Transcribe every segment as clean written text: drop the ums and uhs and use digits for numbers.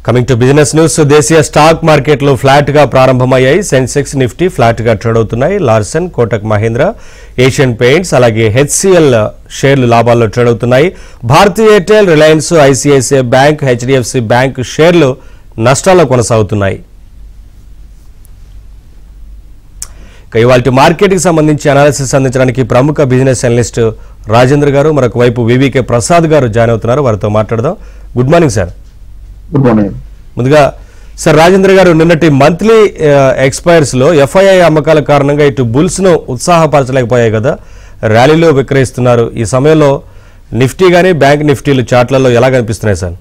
Coming to business news. దేశీయ stock మార్కెట్లు flat గా ప్రారంభమయ్యాయి. సెన్సెక్స్, నిఫ్టీ ఫ్లాట్ గా ట్రేడ్ అవుతున్నాయి. Larsen, Kotak Mahindra, Asian Paints అలాగే హెచ్సిఎల్ షేర్లు లాభాల్లో ట్రేడ్ అవుతున్నాయి. భారతీయ Airtel, Reliance, ICICI bank, HDFC bank షేర్లు నష్టాల్లో కొనసాగుతున్నాయి. ఇవాళ మార్కెట్ కి సంబంధించి అనాలిసిస్ అందించడానికి ప్రముఖ బిజినెస్ అనలిస్ట్ రాజేంద్ర గారు, మరొక వైపు వివికే ప్రసాద్ గారు జాయిన్ అవుతున్నారు. వారితో మాట్లాడదాం. Good morning sir. Good morning. ముందుగా సార్ రాజేంద్ర గారు, నిన్నటి మంత్లీ ఎక్స్పైర్స్ లో ఎఫ్ఐఐ అమ్మకాల కారణంగా ఇటు బుల్స్ ను ఉత్సాహపరచలేకపోయాయి కదా, ర్యాలీలో విక్రయిస్తున్నారు. ఈ సమయంలో నిఫ్టీ గానీ బ్యాంక్ నిఫ్టీలు చార్ట్లలో ఎలా కనిపిస్తున్నాయి సార్?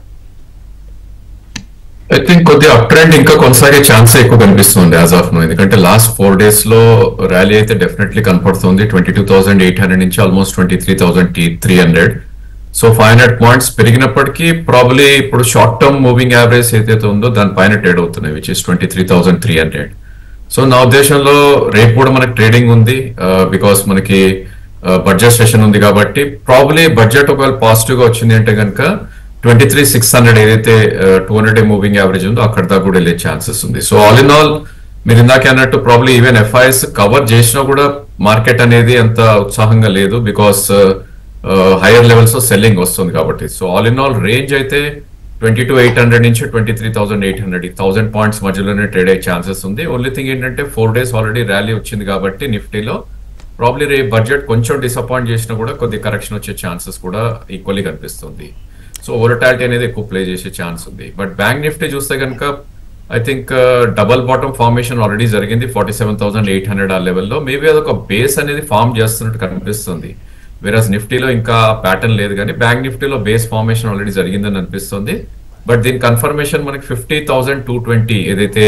ఐ థింక్ కొద్దిగా అప్ ట్రెండ్ ఇంకా కొనసాగే ఛాన్స్ ఎక్కువ కనిపిస్తుంది యాజ్ ఆఫ్ నో. ఎందుకంటే లాస్ట్ 4 days లో ర్యాలీ అయితే డెఫినెట్లీ కనపడుతుంది. 22,800 నుంచి ఆల్మోస్ట్ 23,300. సో 500 పాయింట్స్ పెరిగినప్పటికీ ప్రాబ్లీ ఇప్పుడు షార్ట్ టర్మ్ మూవింగ్ యావరేజ్ ఏదైతే ఉందో దానిపైన ట్రేడ్ అవుతున్నాయి, విచ్ ఇస్ 23,300. సో నా ఉద్దేశంలో రేపు కూడా మనకి ట్రేడింగ్ ఉంది, బికాస్ మనకి బడ్జెట్ సెషన్ ఉంది కాబట్టి ప్రాబ్లీ బడ్జెట్ ఒకవేళ పాజిటివ్ గా వచ్చింది అంటే కనుక 23,600 ఏదైతే 200-day మూవింగ్ యావరేజ్ ఉందో అక్కడ దాకా కూడా వెళ్ళే ఛాన్సెస్ ఉంది. సో ఆల్ ఇన్ ఆల్ మీరు ఇందాకే అన్నట్టు ప్రాబ్లీ ఈవెన్ ఎఫ్ఐఎస్ కవర్ చేసినా కూడా మార్కెట్ అనేది అంత ఉత్సాహంగా లేదు, బికాస్ హైయర్ లెవెల్స్ లో సెల్లింగ్ వస్తుంది కాబట్టి. So all in all range అయితే 22,800 నుంచి 23,800, 1000 పాయింట్స్ మధ్యలోనే ట్రేడ్ అయ్యే ఛాన్సెస్ ఉంది. ఓన్లీ థింగ్ ఏంటంటే 4 days ఆల్రెడీ ర్యాలీ వచ్చింది కాబట్టి నిఫ్టీలో ప్రాబ్లీ రేపు బడ్జెట్ కొంచెం డిసప్పాయింట్ చేసినా కూడా కొద్ది కరెక్షన్ వచ్చే ఛాన్సెస్ కూడా ఈక్వల్లీ కనిపిస్తుంది. సో వోలటాలిటీ అనేది ఎక్కువ ప్లే చేసే ఛాన్స్ ఉంది. బట్ బ్యాంక్ నిఫ్టీ చూస్తే కనుక I think double bottom formation already జరిగింది 47,800 ఆ లెవెల్లో. మేబీ అదొక బేస్ అనేది ఫార్మ్ చేస్తున్నట్టు కనిపిస్తుంది. వేరస్ నిఫ్టీలో ఇంకా ప్యాటర్న్ లేదు, కానీ బ్యాంక్ నిఫ్టీలో బేస్ ఫార్మేషన్ ఆల్రెడీ జరిగిందని అనిపిస్తుంది. బట్ దీని కన్ఫర్మేషన్ మనకి 50,220 ఏదైతే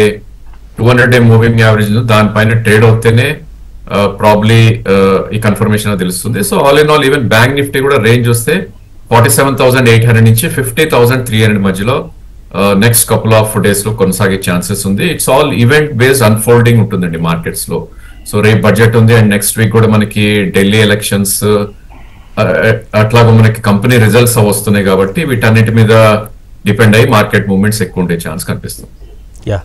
200-day మూవింగ్ యావరేజ్ ఉందో దానిపైన ట్రేడ్ అవుతేనే ప్రాబ్లీ ఈ కన్ఫర్మేషన్ తెలుస్తుంది. So all in all even bank Nifty కూడా రేంజ్ వస్తే 47,800 నుంచి 50,300 మధ్యలో నెక్స్ట్ కపుల్ ఆఫ్ డేస్ లో కొనసాగే ఛాన్సెస్ ఉంది. It's all event based unfolding ఉంటుందండి మార్కెట్స్ లో. సో రేపు బడ్జెట్ ఉంది అండ్ నెక్స్ట్ వీక్ కూడా మనకి ఢిల్లీ ఎలక్షన్స్ అట్లాగా మనకి కంపెనీ రిజల్ట్స్ వస్తున్నాయి కాబట్టి వీటన్నిటి మీద డిపెండ్ అయ్యి మార్కెట్ మూవ్మెంట్స్ ఎక్కువ ఉండే ఛాన్స్ కనిపిస్తుంది. యా,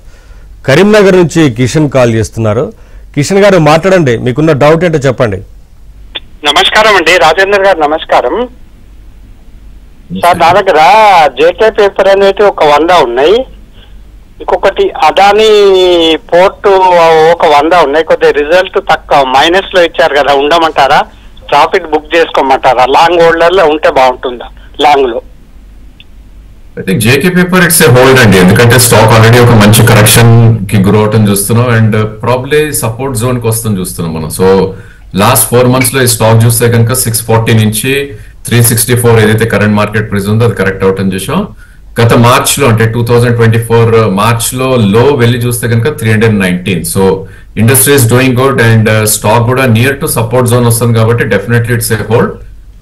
కరీంనగర్ నుంచి కిషన్ కాల్ చేస్తున్నారు. కిషన్ గారు మాట్లాడండి, మీకున్న డౌట్ ఏంటో చెప్పండి. నమస్కారం అండి రాజేంద్ర గారు. నమస్కారం సార్. నా దగ్గర జేకే పేపర్ అనేది ఒక 100 ఉన్నాయి, ఇంకొకటి అదాని పోర్టు ఒక 100 ఉన్నాయి. కొద్దిగా రిజల్ట్ తక్కువ మైనస్ లో ఇచ్చారు కదా, ఉండమంటారా? ప్రాఫిట్ బుక్ చేసుకోమంటారా? లాంగ్ హోల్డర్ లో ఉంటే బాగుంటుందా లాంగ్ లో? I think JK paper it's a hold అండి, ఎందుకంటే స్టాక్ ఆల్రెడీ ఒక మంచి కరెక్షన్ కి గ్రో అవటం చూస్తున్నాం అండ్ ప్రాబ్లీ సపోర్ట్ జోన్ కి వస్తుంది చూస్తున్నాం మనం. సో లాస్ట్ 4 months లో ఈ స్టాక్ చూస్తే కనుక 640 నుంచి 364 ఏదైతే కరెంట్ మార్కెట్ ప్రైస్ ఉందో అది కరెక్ట్ అవటం చూసాం. గత మార్చ్ లో అంటే 2024 మార్చ్ లో లో వెళ్ళి చూస్తే కనుక 319. So industry is doing good and stock కూడా నియర్ టు సపోర్ట్ జోన్ వస్తుంది కాబట్టి definitely it's a hold.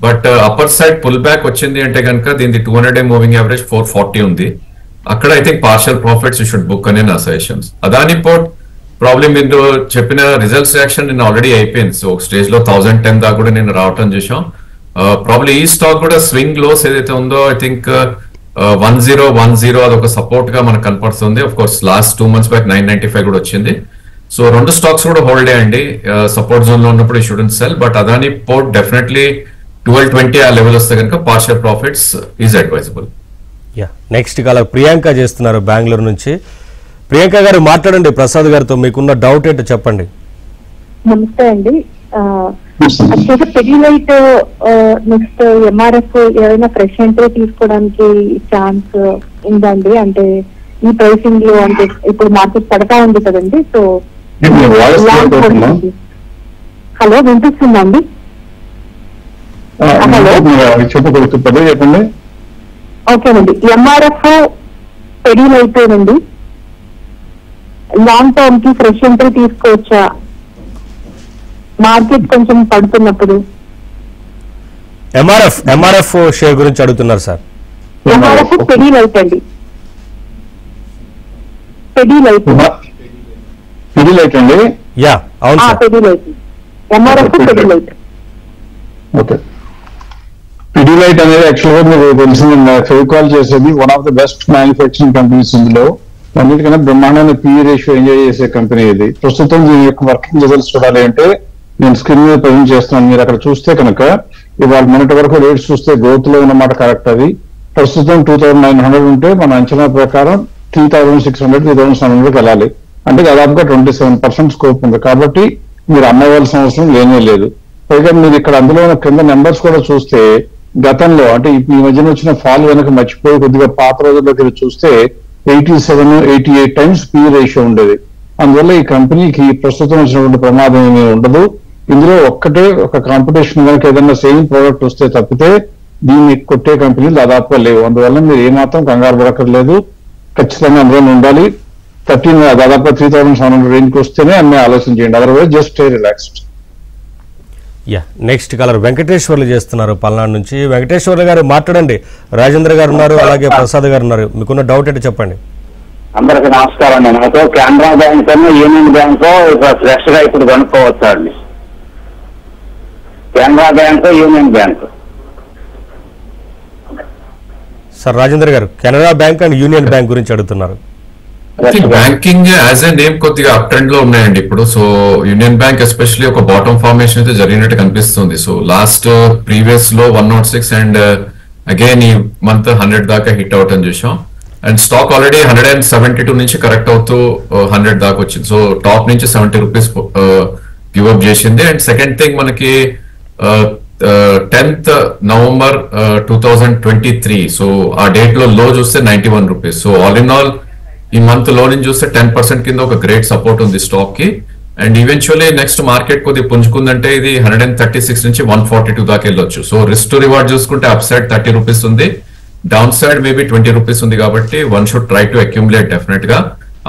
But upper side pull back వచ్చింది అంటే కనుక దీని 200-day మూవింగ్ యావరేజ్ 440 ఉంది. అక్కడ I think partial profits you should book అనే నా సజెషన్స్. అదాని పోర్ట్ ప్రాబ్లం మీరు చెప్పిన రిజల్ట్స్ రియాక్షన్ నిన్న ఆల్రెడీ అయిపోయింది. సో ఒక స్టేజ్ లో 1010 దాకా కూడా నేను రావటం చూసాం. ప్రాబ్లీ ఈ స్టాక్ కూడా స్వింగ్ లోస్ ఏదైతే ఉందో ఐ థింక్ 1010 అదొక సపోర్ట్ గా మనకు కనపడుతుంది. Of course last 2 months back 995 కూడా వచ్చింది. సో 2 స్టాక్స్ కూడా హోల్డ్ అయ్యండి. సపోర్ట్ జోన్ లో ఉన్నప్పుడు you shouldn't cell. But Adani port definitely 1220 ఆ లెవెల్ వస్తే కనుక partial profits is advisable. Yeah, next కాల ప్రియాంక చేస్తున్నారు బెంగళూరు నుంచి. ప్రియాంక గారు మాట్లాడండి ప్రసాద్ గారితో, మీకున్న డౌట్ ఏంటో చెప్పండి. నమస్తే అండి. యాక్చువల్గా పెడిలైట్ నెక్స్ట్ ఎంఆర్ఎఫ్ ఏదైనా ఫ్రెష్ ఎంట్రీ తీసుకోవడానికి ఛాన్స్ ఉందండి? అంటే ఈ ప్రైసింగ్ లో అంటే ఇప్పుడు మార్కెట్ పడతా ఉంది కదండి. సో హలో, వినిపిస్తుందండి? చెప్పండి. ఓకేనండి. ఎంఆర్ఎఫ్ పెడిలైట్ అండి, లాంగ్ టర్మ్ కి ఫ్రెష్ ఎంట్రీ తీసుకోవచ్చా మార్కెట్ కొంచెం పడుతున్నప్పుడు? ఎంఆర్ఎఫ్ షేర్ గురించి అడుగుతున్నారు సార్. ఎంఆర్ఎఫ్ పెడిలైట్ అండి, పెడిలైట్ అండి. యా అవును సార్, పెడిలైట్, ఎంఆర్ఎఫ్ పెడిలైట్. ఓకే. పిడిలైట్ అనేది యాక్చువల్ గా మీకు తెలిసింది, ఫెవికాల్ చేసేది one of the best manufacturing companies. ఇందులో అన్నిటికన్నా బ్రహ్మాండమైన పిఈ రేషియో ఎంజాయ్ చేసే కంపెనీ ఇది. ప్రస్తుతం దీని యొక్క వర్కింగ్ రిజల్ట్స్ చూడాలి అంటే నేను స్క్రీన్ మీద ప్రజెంట్ చేస్తున్నాను. మీరు అక్కడ చూస్తే కనుక ఇవాళ మొన్నటి వరకు రేట్స్ చూస్తే గ్రోత్ లో ఉన్నమాట కరెక్ట్. అది ప్రస్తుతం 2900 ఉంటే మన అంచనా ప్రకారం 3600 3700 వెళ్ళాలి. అంటే దాదాపుగా 27% స్కోప్ ఉంది. కాబట్టి మీరు అమ్మవలసిన అవసరం లేనే లేదు. పైగా మీరు ఇక్కడ అందులో ఉన్న కింద నెంబర్స్ కూడా చూస్తే గతంలో అంటే ఈ మధ్యన వచ్చిన ఫాల్ వెనక మర్చిపోయి కొద్దిగా పాత రోజుల్లోకి చూస్తే 87-88 టైమ్స్ పి రేషియో ఉండేది. అందువల్ల ఈ కంపెనీకి ప్రస్తుతం వచ్చినటువంటి ప్రమాదం ఏమీ ఉండదు. ఇందులో ఒక్కటే ఒక కాంపిటీషన్ కనుక ఏదైనా సేమ్ ప్రోడక్ట్ వస్తే తప్పితే దీన్ని కొట్టే కంపెనీలు దాదాపుగా లేవు. అందువల్ల మీరు ఏమాత్రం కంగారు పడక్కర్లేదు. ఖచ్చితంగా అందులో ఉండాలి. 13 దాదాపుగా 3700 రేంజ్కి వస్తేనే అన్నీ ఆలోచన చేయండి. Otherwise just stay relaxed. Next colour Venkateswarlu చేస్తున్నారు పల్నాడు నుంచి. వెంకటేశ్వర్లు గారు మాట్లాడండి. రాజేంద్ర గారు ఉన్నారు, అలాగే ప్రసాద్ గారు ఉన్నారు. మీకున్న డౌట్ ఏంటి చెప్పండి. అందరికి నమస్కారం అండి. నాతో కెనరా బ్యాంక్ అన్న యూనియన్ బ్యాంక్ ఫ్రెష్ గా ఇప్పుడు కనుక్కోవచ్చా అండి? Canara bank, union bank. Sir Rajendra గారు Canara bank and union bank గురించి అడుగుతున్నారు. బ్యాంకింగ్ యాజ్ ఎ నేమ్ కొద్దిగా అప్ ట్రెండ్ లో ఉన్నాయండి ఇప్పుడు. సో యూనియన్ బ్యాంక్ ఎస్పెషల్లీ ఒక బాటమ్ ఫార్మేషన్ అయితే జరిగినట్టు కనిపిస్తుంది. సో లాస్ట్ ప్రీవియస్ లో 106 అండ్ అగైన్ ఈ మంత్ 100 దాకా హిట్ అవుట్ అని చూసాం. అండ్ స్టాక్ ఆల్రెడీ 172 నుంచి కరెక్ట్ అవుతూ 100 దాకా వచ్చింది. సో టాప్ నుంచి 70 రూపీస్ గివ్ అప్ చేసింది. అండ్ సెకండ్ థింగ్ మనకి 10th November 2023, సో ఆ డేట్ లో లో చూస్తే 91 rupees. So all in all ఈ మంత్ లో నుంచి చూస్తే 10% కింద ఒక గ్రేట్ సపోర్ట్ ఉంది స్టాక్ కి. అండ్ ఈవెన్చువల్లీ నెక్స్ట్ మార్కెట్ కొద్దిగా పుంజుకుందంటే ఇది 136 నుంచి 142 దాకా వెళ్ళొచ్చు. సో రిస్క్ టు రివార్డ్ చూసుకుంటే అప్ సైడ్ 30 రూపీస్ ఉంది, డౌన్ సైడ్ మేబీ 20 రూపీస్ ఉంది. కాబట్టి one should try to accumulate definite గా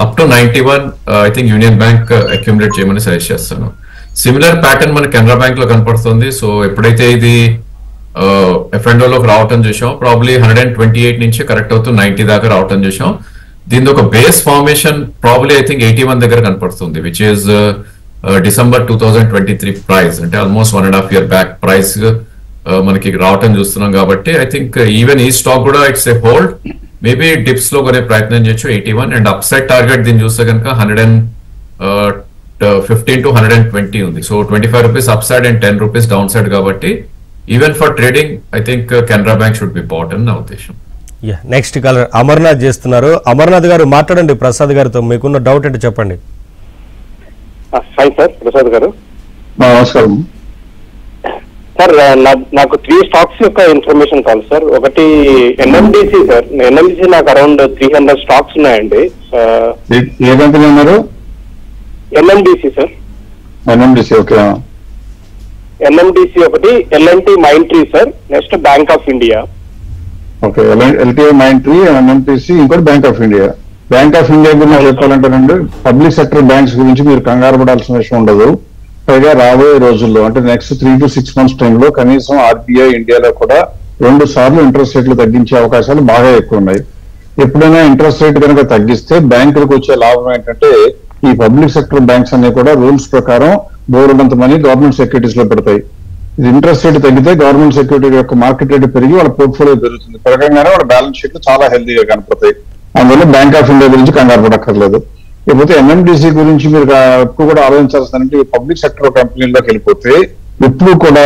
up to 91. I think union bank accumulate చేయమని సజెస్ట్ చేస్తాను. సిమిలర్ ప్యాటర్న్ మన కెనరా బ్యాంక్ లో కనపడుతుంది. సో ఎప్పుడైతే ఇది ఎఫ్ఎండో లోకి రావటం చూసాం, ప్రాబ్లీ 128 నుంచి కరెక్ట్ అవుతూ 90 దాకా రావటం చూసాం. దీని ఒక base formation probably I think 81 దగ్గర కనపడుతుంది, విచ్ ఈస్ December 2023 ప్రైస్. అంటే ఆల్మోస్ట్ 1.5 year బ్యాక్ ప్రైస్ మనకి రావటం చూస్తున్నాం. కాబట్టి ఐ థింక్ ఈవెన్ ఈ స్టాక్ కూడా it's a hold, maybe dips లో కొనే ప్రయత్నం చేయొచ్చు 81. అండ్ అప్ సైడ్ టార్గెట్ దీన్ని చూస్తే కనుక 115 to 120 ఉంది. So 25 rupees upside and 10 rupees downside. కాబట్టి even for trading I think Canara bank should be bought అని నా ఉద్దేశం. నెక్స్ట్ కలర్ అమర్నాథ్ చేస్తున్నారు. అమర్నాథ్ గారు మాట్లాడండి ప్రసాద్ గారితో. మీకున్న డౌట్ అంటే చెప్పండి. హాయ్ సార్, ప్రసాద్ గారు. నమస్కారం సార్, నాకు 3 స్టాక్స్ యొక్క ఇన్ఫర్మేషన్ కావాలి సార్. ఒకటి ఎన్ఎండిసి సార్. ఎన్ఎండిసి నాకు అరౌండ్ 300 స్టాక్స్ ఉన్నాయండి. ఏ కంపెనీ ఉన్నారు? NMDC sir. NMDC, okay. NMDC ఒకటి, LNT Mindtree sir, next bank of India. Okay, LTI Mindtree, NMTC, ఇంకోటి bank of India. Bank of India గురించి చెప్పాలంటేనండి, public sector banks గురించి మీరు కంగారు పడాల్సిన విషయం ఉండదు. పైగా రాబోయే రోజుల్లో అంటే నెక్స్ట్ 3 to 6 months టైంలో కనీసం ఆర్బీఐ ఇండియాలో కూడా 2 సార్లు ఇంట్రెస్ట్ రేట్లు తగ్గించే అవకాశాలు బాగా ఎక్కువ ఉన్నాయి. ఎప్పుడైనా ఇంట్రెస్ట్ రేట్ కనుక తగ్గిస్తే బ్యాంకులకు వచ్చే లాభం ఏంటంటే ఈ పబ్లిక్ సెక్టర్ బ్యాంక్స్ అన్ని కూడా రూల్స్ ప్రకారం బోర్డంత మనీ గవర్నమెంట్ సెక్యూరిటీస్ లో పెడతాయి. ఇది ఇంట్రెస్ట్ రేట్ తగ్గితే గవర్నమెంట్ సెక్యూరిటీ యొక్క మార్కెట్ రేట్ పెరిగి వాళ్ళ పోర్ట్ఫోలియో పెరుగుతుంది. పెరగంగానే వాళ్ళ బ్యాలెన్స్ షీట్లు చాలా హెల్తీగా కనపడతాయి. అందువల్ల బ్యాంక్ ఆఫ్ ఇండియా గురించి కంగారు పడక్కర్లేదు. లేకపోతే ఎన్ఎండిసి గురించి మీరు ఎప్పుడు కూడా ఆలోచించాల్సిందంటే పబ్లిక్ సెక్టర్ కంపెనీలోకి వెళ్ళిపోతే ఎప్పుడు కూడా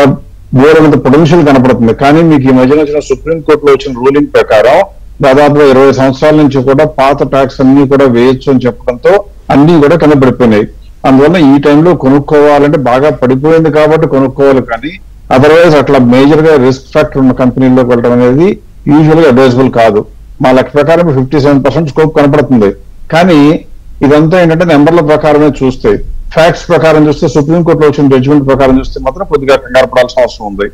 బోర్డంత పొటెన్షియల్ కనపడుతుంది. కానీ మీకు ఈ మధ్యన వచ్చిన సుప్రీం కోర్టులో వచ్చిన రూలింగ్ ప్రకారం దాదాపుగా 20 సంవత్సరాల నుంచి కూడా పాత ట్యాక్స్ అన్ని కూడా వేయొచ్చు అని చెప్పడంతో అన్ని కూడా కనబడిపోయినాయి. అందువల్ల ఈ టైంలో కొనుక్కోవాలంటే బాగా పడిపోయింది కాబట్టి కొనుక్కోవాలి. కానీ అదర్వైజ్ అట్లా మేజర్ గా రిస్క్ ఫ్యాక్టర్ ఉన్న కంపెనీల్లోకి వెళ్ళడం అనేది యూజువల్ గా అడ్వైజబుల్ కాదు. మా లెక్క ప్రకారం 57% స్కోప్ కనపడుతుంది. కానీ ఇదంతా ఏంటంటే నెంబర్ల ప్రకారమే చూస్తే, ఫ్యాక్ట్స్ ప్రకారం చూస్తే, సుప్రీంకోర్టులో వచ్చిన జడ్జిమెంట్ ప్రకారం చూస్తే మాత్రం కొద్దిగా కంగారు పడాల్సిన అవసరం ఉంది.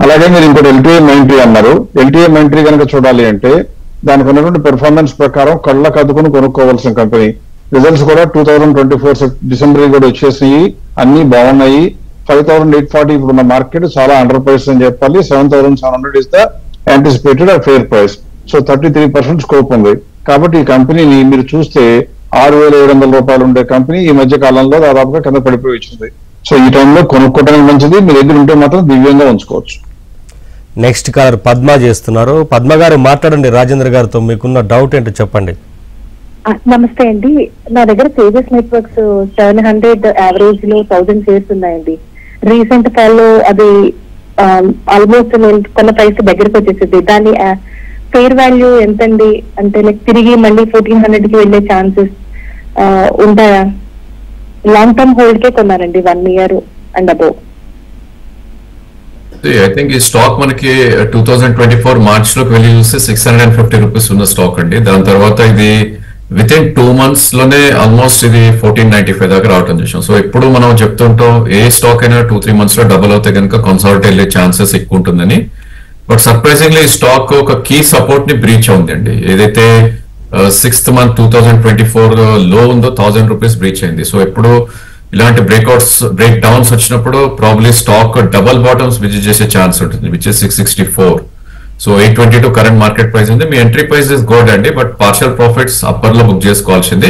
అలాగే మీరు ఇంకోటి ఎల్టీఐ మైండ్ ట్రీ అన్నారు. ఎల్టీఐ మైండ్ ట్రీ కనుక చూడాలి అంటే దానికి ఉన్నటువంటి పెర్ఫార్మెన్స్ ప్రకారం కళ్ళకు అద్దుకుని కొనుక్కోవాల్సిన కంపెనీ. రిజల్ట్స్ కూడా 2024 డిసెంబర్ కూడా వచ్చేసినాయి, అన్ని బాగున్నాయి. 5,840 ఇప్పుడున్న మార్కెట్ చాలా అండర్ ప్రైస్ అని చెప్పాలి. 7,700 is the anticipated fair price. So 33% scope ఉంది. కాబట్టి ఈ కంపెనీని మీరు చూస్తే 6,700 రూపాయలు ఉండే కంపెనీ ఈ మధ్య కాలంలో దాదాపుగా కింద పడిపోయి వచ్చింది. సో ఈ టైంలో కొనుక్కోవడానికి మంచిది. మీ దగ్గర ఉంటే మాత్రం దివ్యంగా ఉంచుకోవచ్చు. నెక్స్ట్ కాలర్ పద్మ చేస్తున్నారు. పద్మ గారు మాట్లాడండి రాజేంద్ర గారితో, మీకున్న డౌట్ ఏంటో చెప్పండి. నమస్తే అండి, నా దగ్గర తేజస్ నెట్వర్క్స్ 700 యావరేజ్ లో 1000 షేర్స్ ఉన్నాయండి. రీసెంట్ ఫాల్ లో అది ఆల్మోస్ట్ నేను కొన్న ప్రైస్ దగ్గరకు వచ్చేసింది. దాని ఫెయిర్ వాల్యూ ఎంతండి? అంటే లైక్ తిరిగి మళ్ళీ 1400 కి వెళ్ళే ఛాన్సెస్ ఉంటాయా? లాంగ్ టర్మ్ హోల్డ్ కే కొన్నారండి, 1 year and above. I think ఈ స్టాక్ మనకి 2024 మార్చ్ లోకి వెళ్ళి చూస్తే 650 రూపీస్ ఉన్న స్టాక్ అండి. దాని తర్వాత ఇది విత్ ఇన్ 2 months లోనే ఆల్మోస్ట్ ఇది 1495 దాకా రావటం చూసాం. సో ఇప్పుడు మనం చెప్తుంటాం ఏ స్టాక్ అయినా 2-3 months లో డబుల్ అవుతే కనుక కన్సాలిడేట్ వెళ్ళే ఛాన్సెస్ ఎక్కువ ఉంటుందని. బట్ సర్ప్రైజింగ్లీ ఈ స్టాక్ ఒక కీ సపోర్ట్ ని బ్రీచ్ అవుందండి. ఏదైతే 6th month 2024 లో ఉందో 1000 రూపీస్ బ్రీచ్ అయింది. సో ఎప్పుడు ఇలాంటి బ్రేక్ డౌన్స్ వచ్చినప్పుడు probably stock double bottoms visit చేసే ఛాన్స్ ఉంటుంది, which is 664. So 822 current market price ఉంది. మీ ఎంట్రీ ప్రైస్ ఇస్ గుడ్ అండి, బట్ పార్షియల్ ప్రాఫిట్స్ అప్పర్ లో బుక్ చేసుకోవాల్సింది.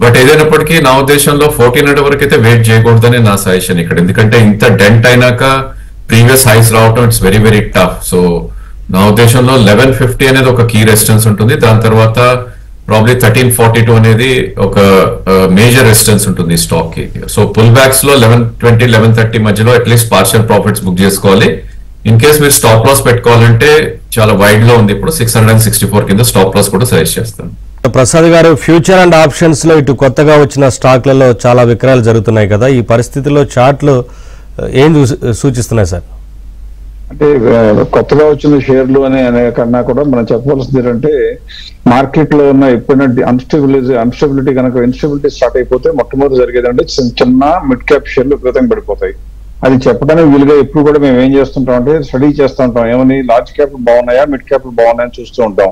బట్ ఏదైనప్పటికీ నా ఉద్దేశంలో 1400 వరకు అయితే వెయిట్ చేయకూడదని నా సజెషన్ ఇక్కడ. ఎందుకంటే ఇంత డెంట్ అయినాక ప్రీవియస్ హైస్ రావటం it's very very tough. So నా ఉద్దేశంలో 1150 అనేది ఒక కీ రెసిస్టెన్స్ ఉంటుంది. దాని తర్వాత ప్రాబ్లీ 1342 అనేది ఒక మేజర్ రెసిస్టెన్స్ ఉంటుంది ఈ స్టాక్ కి. సో పుల్ బ్యాక్స్ లో 1120, 1130 మధ్యలో అట్లీస్ట్ పార్షియల్ ప్రాఫిట్స్ బుక్ చేసుకోవాలి. ఇన్ కేస్ మీరు స్టాప్ లాస్ పెట్టుకోవాలంటే చాలా వైడ్ లో ఉంది, ఇప్పుడు 664 కింద స్టాప్ లాస్ కూడా సజెస్ట్ చేస్తాను. ప్రసాద్ గారు, ఫ్యూచర్ అండ్ ఆప్షన్స్ లో ఇటు కొత్తగా వచ్చిన స్టాక్లలో చాలా విక్రయాలు జరుగుతున్నాయి కదా, ఈ పరిస్థితిలో చార్ట్లు ఏం సూచిస్తున్నాయి సార్? అంటే కొత్తగా వచ్చిన షేర్లు అనే కన్నా కూడా మనం చెప్పవలసింది ఏంటంటే మార్కెట్ లో ఉన్న ఎప్పుడైనా అన్స్టెబిలిటీ కనుక ఇన్స్టెబిలిటీ స్టార్ట్ అయిపోతే మొట్టమొదటి జరిగేది అంటే చిన్న మిడ్ క్యాప్ షేర్లు విపరీతంగా పడిపోతాయి. అది చెప్పడానికి వీలుగా ఎప్పుడు కూడా మేము ఏం చేస్తుంటాం అంటే స్టడీ చేస్తూ ఉంటాం, ఏమని లార్జ్ క్యాప్ బాగున్నాయా మిడ్ క్యాప్ బాగున్నాయని చూస్తూ ఉంటాం.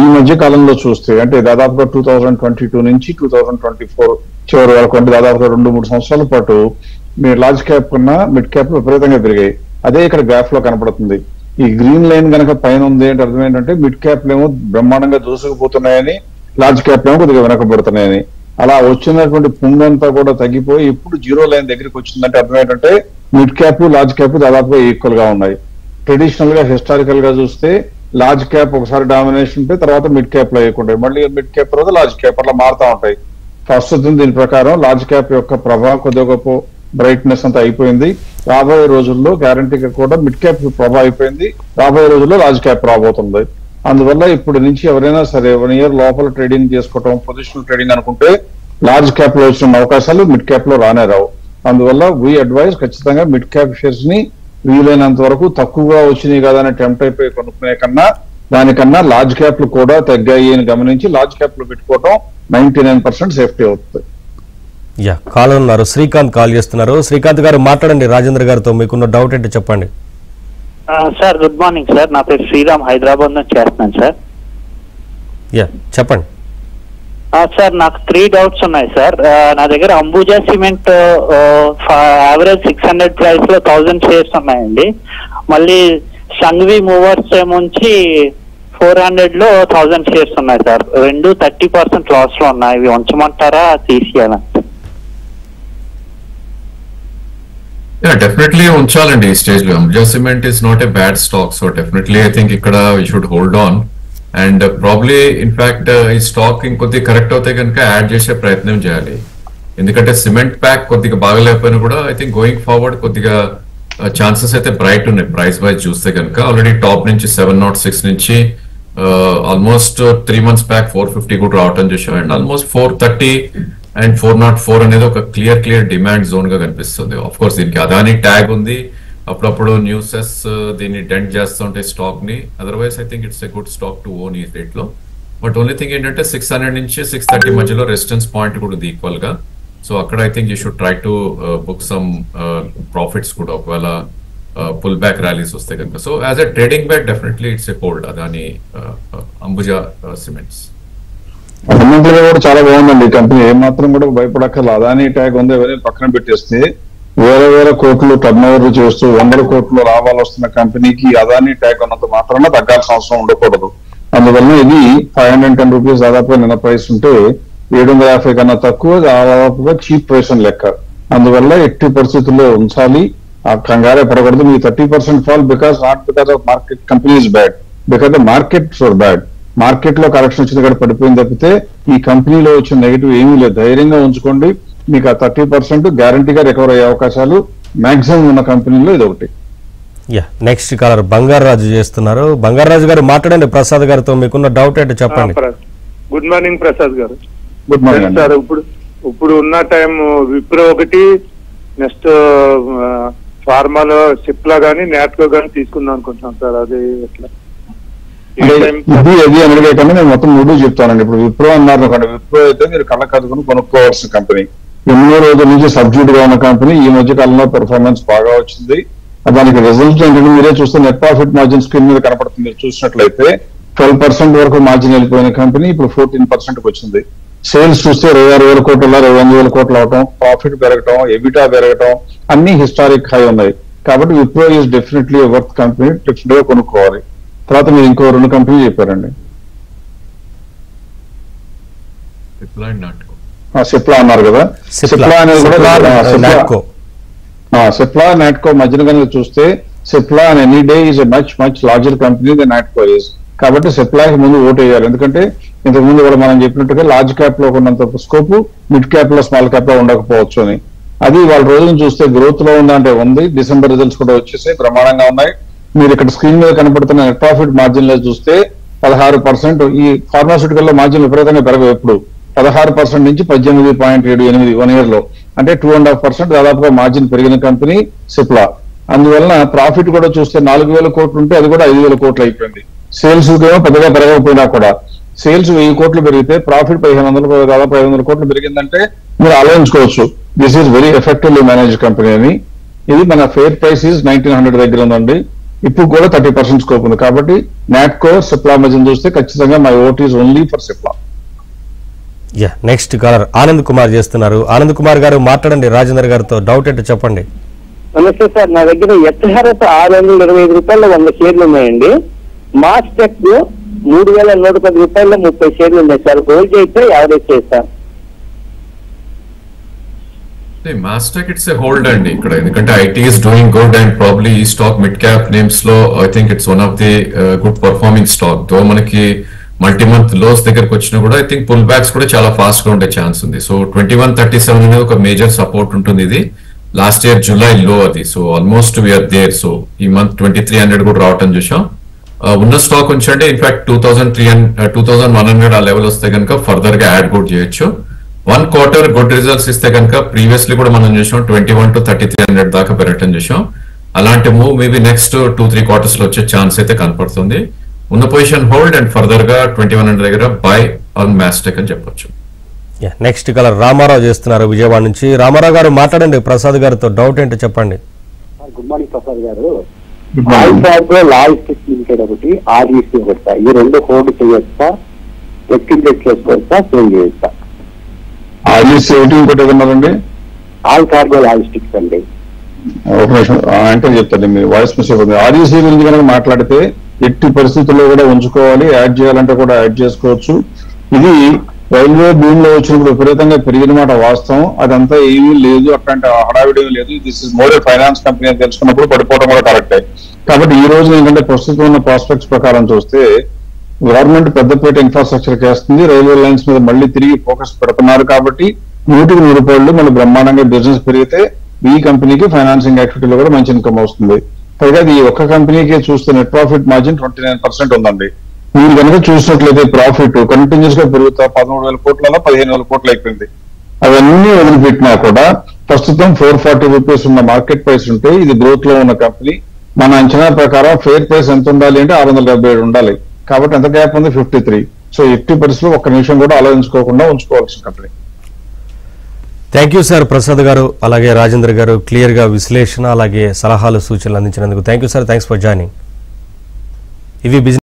ఈ మధ్య కాలంలో చూస్తే అంటే దాదాపుగా 2022 నుంచి 2024 చివరి వరకు అంటే దాదాపుగా 2-3 సంవత్సరాల పాటు మీరు లార్జ్ క్యాప్ కన్నా మిడ్ క్యాప్ విపరీతంగా పెరిగాయి. అదే ఇక్కడ గ్రాఫ్ లో కనపడుతుంది. ఈ గ్రీన్ లైన్ కనుక పైన ఉంది అంటే అర్థం ఏంటంటే మిడ్ క్యాప్ ఏమో బ్రహ్మాండంగా దూసుకుపోతున్నాయని, లార్జ్ క్యాప్ ఏమో కొద్దిగా వెనకబడుతున్నాయని. అలా వచ్చినటువంటి పుంగంతా కూడా తగ్గిపోయి ఇప్పుడు 0 లైన్ దగ్గరికి వచ్చిందంటే అర్థం ఏంటంటే మిడ్ క్యాప్ లార్జ్ క్యాప్ దాదాపుగా ఈక్వల్ గా ఉన్నాయి. ట్రెడిషనల్ గా హిస్టారికల్ గా చూస్తే లార్జ్ క్యాప్ ఒకసారి డామినేషన్ ఉంటే తర్వాత మిడ్ క్యాప్ లో వేయకుంటాయి, మళ్ళీ మిడ్ క్యాప్ తర్వాత లార్జ్ క్యాప్ అట్లా మారుతా ఉంటాయి. ప్రస్తుతం దీని ప్రకారం లార్జ్ క్యాప్ యొక్క ప్రభావం కొద్దిగా గొప్ప బ్రైట్నెస్ అంతా అయిపోయింది. రాబోయే రోజుల్లో గ్యారంటీగా కూడా మిడ్ క్యాప్ ప్రభావం అయిపోయింది, రాబోయే రోజుల్లో లార్జ్ క్యాప్ రాబోతుంది. అందువల్ల ఇప్పుడు నుంచి ఎవరైనా సరే 1 year లోపల ట్రేడింగ్ చేసుకోవటం, పొజిషనల్ ట్రేడింగ్ అనుకుంటే లార్జ్ క్యాప్ లో వచ్చిన అవకాశాలు మిడ్ క్యాప్ లో రానే రావు. అందువల్ల వీ అడ్వైజ్ ఖచ్చితంగా మిడ్ క్యాప్ షేర్స్ ని వీలైనంత వరకు తక్కువగా వచ్చినాయి కదా అని టెంప్ట్ అయిపోయి కొనుక్కునే కన్నా దానికన్నా లార్జ్ క్యాప్లు కూడా తగ్గాయి అని గమనించి లార్జ్ క్యాప్లు పెట్టుకోవటం 99% సేఫ్టీ అవుతుంది. కాల్ ఉన్నారు, శ్రీకాంత్ కాల్ చేస్తున్నారు. శ్రీకాంత్ గారు మాట్లాడండి రాజేంద్ర గారితో, మీకున్న డౌట్ ఏంటో చెప్పండి. సార్ గుడ్ మార్నింగ్ సార్, నా పేరు శ్రీరామ్, హైదరాబాద్ నుంచి చేస్తున్నాను సార్. చెప్పండి సార్. నాకు 3 డౌట్స్ ఉన్నాయి సార్. నా దగ్గర అంబుజా సిమెంట్ యావరేజ్ 600 ప్రైస్ లో 1000 షేర్స్ ఉన్నాయండి. మళ్ళీ సంఘవి మూవర్స్ ఏమొంచి 400 లో 1000 షేర్స్ ఉన్నాయి సార్. రెండు 30% లాస్ లో ఉన్నాయి. ఇవి ఉంచమంటారా తీసేయాలా? డెఫినెట్లీ ఉంచాలండి ఈ స్టేజ్ లో. Ambuja cement is not a bad stock, so definitely I think ఇక్కడ we should hold on. And probably in fact ఈ స్టాక్ ఇంకొద్ది కరెక్ట్ అవుతే కనుక యాడ్ చేసే ప్రయత్నం చేయాలి. ఎందుకంటే సిమెంట్ ప్యాక్ కొద్దిగా బాగలేకపోయినా కూడా ఐ థింక్ గోయింగ్ ఫార్వర్డ్ కొద్దిగా ఛాన్సెస్ అయితే బ్రైట్ ఉన్నాయి ప్రైస్ వైజ్ చూస్తే కనుక. ఆల్రెడీ టాప్ నుంచి 706 నుంచి ఆల్మోస్ట్ 3 months బ్యాక్ 450 కూడా రావటం చూసాం. అండ్ ఆల్మోస్ట్ 430 అండ్ 404 అనేది ఒక క్లియర్ డిమాండ్ జోన్ గా కనిపిస్తుంది. ఆఫ్ కోర్స్ దీనికి అదాని ట్యాగ్ ఉంది, అప్పుడప్పుడు న్యూసెస్ దీన్ని డెంట్ చేస్తుంటే స్టాక్ ని. Otherwise I think it's a good stock to own ఈ రేట్ లో. బట్ ఓన్లీ థింగ్ ఏంటంటే 600 నుంచి 630 మధ్యలో రెసిస్టెన్స్ పాయింట్ కూడా ఉంది ఈక్వల్ గా. సో అక్కడ I think you should try to book some profits కూడా ఒకవేళ పుల్ బ్యాక్ ర్యాలీస్ వస్తే కనుక. So as a trading back definitely it's a hold Adani Ambuja cements. Fundamental గా కూడా చాలా బాగుందండి ఈ కంపెనీ, ఏమాత్రం కూడా భయపడక్కర్లేదు. అదాని ట్యాగ్ ఉంది ఎవరైనా పక్కన పెట్టేస్తే వేల కోట్లు టర్న్ ఓవర్ చేస్తూ 100 కోట్లు లాభాలు వస్తున్న కంపెనీకి అదాని ట్యాగ్ ఉన్నంత మాత్రాన తగ్గాల్సిన అవసరం ఉండకూడదు. అందువల్ల ఇది 510 రూపీస్ దాదాపుగా నిన్న ప్రైస్ ఉంటే 750 కన్నా తక్కువ దాదాపుగా చీప్ ప్రైస్ అని లెక్క. అందువల్ల ఎట్టి పరిస్థితుల్లో ఉంచాలి. ఆ కంగారే పడకూడదు. మీ 30% fall because not because of market company is bad, because the markets are bad. Market లో కరెక్షన్ వచ్చింది ఇక్కడ పడిపోయింది తప్పితే ఈ కంపెనీలో వచ్చిన నెగిటివ్ ఏమీ లేదు. ధైర్యంగా ఉంచుకోండి. మీకు ఆ 30% గ్యారంటీగా రికవర్ అయ్యే అవకాశాలు మాక్సిమం ఉన్న కంపెనీలో ఇది ఒకటి. నెక్స్ట్ కాలర్ బంగారాజు చేస్తున్నారు. బంగారాజు గారు మాట్లాడండి ప్రసాద్ గారితో, మీకున్న డౌట్ ఏంటో చెప్పండి. గుడ్ మార్నింగ్ ప్రసాద్ గారు. Good morning sir. ఇప్పుడు ఉన్న టైం విప్రో ఒకటి, నెక్స్ట్ ఫార్మాలో సిప్లా గానీ నాట్కో గానీ తీసుకుందాం అనుకుంటున్నాం సార్. అది ఎట్లా? ఇది అని అడిగే కన్నా నేను మొత్తం 3 చెప్తానండి. ఇప్పుడు విప్రో అన్నారు అనుకోండి, విప్రో అయితే మీరు కళ్ళ కదుకుని కొనుక్కోవాల్సిన కంపెనీ. ఎన్నో రోజుల నుంచి సబ్జ్యూట్ గా ఉన్న కంపెనీ ఈ మధ్య కాలంలో పెర్ఫార్మెన్స్ బాగా వచ్చింది. దానికి రిజల్ట్ ఏంటంటే మీరే చూస్తే నెట్ ప్రాఫిట్ మార్జిన్ స్క్రీన్ మీద కనపడుతుంది. మీరు చూసినట్లయితే 12% వరకు మార్జిన్ వెళ్ళిపోయిన కంపెనీ ఇప్పుడు 14% వచ్చింది. సేల్స్ చూస్తే 26,000 కోట్లు 28,000 కోట్లు అవటం, ప్రాఫిట్ పెరగటం, ఎబిటా పెరగటం అన్ని హిస్టారిక్ హై ఉన్నాయి. కాబట్టి Wipro is definitely worth company, definite గా కొనుక్కోవాలి. తర్వాత మీరు ఇంకో 2 కంపెనీలు చెప్పారండి. సిప్లా అన్నారు కదా, సిప్లా అనేది సిప్లా నాట్కో మధ్యన కనుక చూస్తే Cipla and any day is a much larger company the Natco is. కాబట్టి సిప్లాకి ముందు ఓటు వేయాలి. ఎందుకంటే ఇంతకు ముందు కూడా మనం చెప్పినట్టుగా లార్జ్ క్యాప్ లో ఉన్నంత స్కోప్ మిడ్ క్యాప్ లో స్మాల్ క్యాప్ లో ఉండకపోవచ్చు అని. అది వాళ్ళ రోజులను చూస్తే గ్రోత్ లో ఉందంటే ఉంది. డిసెంబర్ రిజల్ట్స్ కూడా వచ్చేసాయి, ప్రమాణంగా ఉన్నాయి. మీరు ఇక్కడ స్క్రీన్ మీద కనపడుతున్న నెట్ ప్రాఫిట్ మార్జిన్ లో చూస్తే 16%. ఈ ఫార్మాస్యూటికల్ లో మార్జిన్ విపరీతంగా పెరగవు ఎప్పుడు. 16% నుంచి 18.78 1 year లో, అంటే 2.5% దాదాపుగా మార్జిన్ పెరిగిన కంపెనీ సిప్లా. అందువలన ప్రాఫిట్ కూడా చూస్తే 4,000 కోట్లు ఉంటే అది కూడా 5,000 కోట్లు అయిపోయింది. సేల్స్ ఏమో పెద్దగా పెరగకపోయినా కూడా సేల్స్ 1,000 కోట్లు పెరిగితే ప్రాఫిట్ 1,500 దాదాపు 500 కోట్లు పెరిగిందంటే మీరు ఆలోచించుకోవచ్చు this is very effectively manage company అని. ఇది మన ఫేర్ ప్రైస్ ఈజ్ 1,900 దగ్గర ఉందండి. ఇప్పుడు కూడా 30% స్కోప్ ఉంది. కాబట్టి నాట్కో సిప్లా మధ్య చూస్తే ఖచ్చితంగా my vote is only for Cipla. Next caller Anand Kumar చేస్తున్నారు. ఆనంద్ కుమార్ గారు మాట్లాడండి రాజేందర్ గారితో, డౌట్ ఏంటో చెప్పండి. నమస్తే సార్. నా దగ్గర ఎస్ఆర్ఎఫ్ 625 రూపాయల 100 షేర్లు ఉన్నాయండి. మాస్టెక్ 3,110 రూపాయల 30 షేర్లు ఉన్నాయి సార్. హోల్డ్ చేస్తే యావరేజ్ చేస్తాను. మాస్టెక్ ఇట్స్ ఏ హోల్డ్ అండి ఇక్కడ, ఎందుకంటే IT is doing good and probably ఈ స్టాక్ మిడ్ క్యాప్ నేమ్స్ లో I think it's one of the good performing stock. Though మనకి మల్టీ మంత్ లోస్ దగ్గరకు వచ్చినా కూడా ఐ థింక్ పుల్ బ్యాక్స్ కూడా చాలా ఫాస్ట్ గా ఉండే ఛాన్స్ ఉంది. సో 2137 అనేది ఒక మేజర్ సపోర్ట్ ఉంటుంది. ఇది లాస్ట్ ఇయర్ జూలై లో అది. So almost we're there. So ఈ మంత్ 2300 కూడా రావటం చూసాం. ఉన్న స్టాక్ ఉంచండి. ఇన్ఫాక్ట్ 2100 ఆ లెవెల్ వస్తే కనుక ఫర్దర్ గా యాడ్ కూడా చేయొచ్చు. 1 quarter గుడ్ రిజల్ట్స్ ఇస్తే కనుక ప్రీవియస్లీ కూడా మనం చూసాం 21 to 3300 దాకా పెరగటం చూసాం. అలాంటి మూవ్ మేబీ నెక్స్ట్ 2-3 quarters లో వచ్చే ఛాన్స్ అయితే కనపడుతుంది. ఉన్న పొజిషన్ హోల్డ్ అండ్ ఫర్దర్ గా 2100 దగ్గర బై ఆన్ మాస్టెక్ అని చెప్పొచ్చు. నెక్స్ట్ కలర్ రామారావు చేస్తున్నారు విజయవాడ నుంచి. రామారావు గారు మాట్లాడండి ప్రసాద్ గారితో, డౌట్ ఏంటో చెప్పండి. గుడ్ మార్నింగ్ ప్రసాద్ గారు. లాజిస్టిక్స్ లిమిటెడ్ ఒకటి, ఆర్ఈసీ ఒకటి, ఈ 2 హోల్డ్ చేయొచ్చా, ఎక్స్టెండ్ చేసుకోవచ్చా, సేల్ చేయొచ్చా? ఆర్ఈసీ ఒకటి, ఇంకోటి ఏదన్నారండి? ఆల్ కార్గో లాజిస్టిక్స్ అండి. ఒక నిమిషం అంటే చెప్తాను, మీ వాయిస్ మిస్ అవుతుంది. ఆర్ఈసీ గురించి కనుక మాట్లాడితే ఎట్టి పరిస్థితుల్లో కూడా ఉంచుకోవాలి, యాడ్ చేయాలంటే కూడా యాడ్ చేసుకోవచ్చు. ఇది రైల్వే భూమిలో వచ్చినప్పుడు విపరీతంగా పెరిగిన మాట వాస్తవం. అదంతా ఏమీ లేదు, అట్లాంటి హడావిడి లేదు. This is more A finance company అని తెలుసుకున్నప్పుడు పడిపోవడం కూడా కరెక్టే. కాబట్టి ఈ రోజు ఏంటంటే ప్రస్తుతం ఉన్న ప్రాస్పెక్ట్స్ ప్రకారం చూస్తే గవర్నమెంట్ పెద్దపేట ఇన్ఫ్రాస్ట్రక్చర్ చేస్తుంది, రైల్వే లైన్స్ మీద మళ్ళీ తిరిగి ఫోకస్ పెడుతున్నారు. కాబట్టి 100 రూపాయలు మన బ్రహ్మాండంగా బిజినెస్ పెరిగితే ఈ కంపెనీకి ఫైనాన్సింగ్ యాక్టివిటీలో కూడా మంచి ఇన్కమ్ వస్తుంది. పైగా ఈ ఒక్క కంపెనీకే చూస్తే నెట్ ప్రాఫిట్ మార్జిన్ 29% ఉందండి. మీరు కనుక చూసినట్లయితే ప్రాఫిట్ కంటిన్యూస్ గా పెరుగుతా 13,000 కోట్లలో 15,000 కోట్లు అయిపోయింది. అవన్నీ వదిలిపెట్టినా కూడా ప్రస్తుతం 440 రూపీస్ ఉన్న మార్కెట్ ప్రైస్ ఉంటే ఇది గ్రోత్ లో ఉన్న కంపెనీ. మన అంచనా ప్రకారం ఫేర్ ప్రైస్ ఎంత ఉండాలి అంటే 677 ఉండాలి. కాబట్టి ఎంత గ్యాప్ ఉంది? 53. సో ఎట్టి పరిస్థితుల్లో ఒక్క నిమిషం కూడా ఆలోచించుకోకుండా ఉంచుకోవాల్సిన company. Thank you sir Prasad గారు, అలాగే రాజేంద్ర గారు క్లియర్ గా విశ్లేషణ అలాగే సలహాలు సూచనలు అందించినందుకు thank you sir. Thanks for joining. ఇవి